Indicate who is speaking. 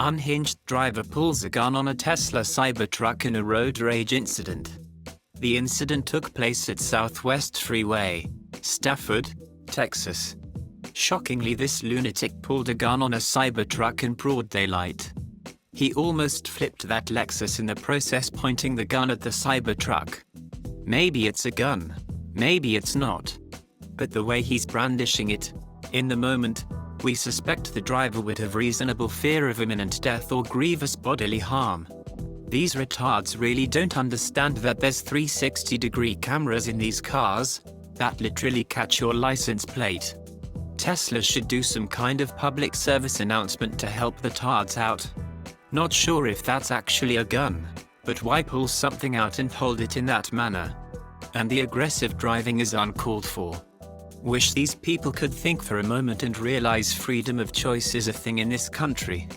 Speaker 1: Unhinged driver pulls a gun on a Tesla Cybertruck in a road rage incident. The incident took place at Southwest Freeway, Stafford, Texas. Shockingly, this lunatic pulled a gun on a Cybertruck in broad daylight. He almost flipped that Lexus in the process, pointing the gun at the Cybertruck. Maybe it's a gun, maybe it's not. But the way he's brandishing it, in the moment, we suspect the driver would have reasonable fear of imminent death or grievous bodily harm. These retards really don't understand that there's 360-degree cameras in these cars that literally catch your license plate. Tesla should do some kind of public service announcement to help the tards out. Not sure if that's actually a gun, but why pull something out and hold it in that manner? And the aggressive driving is uncalled for. Wish these people could think for a moment and realize freedom of choice is a thing in this country.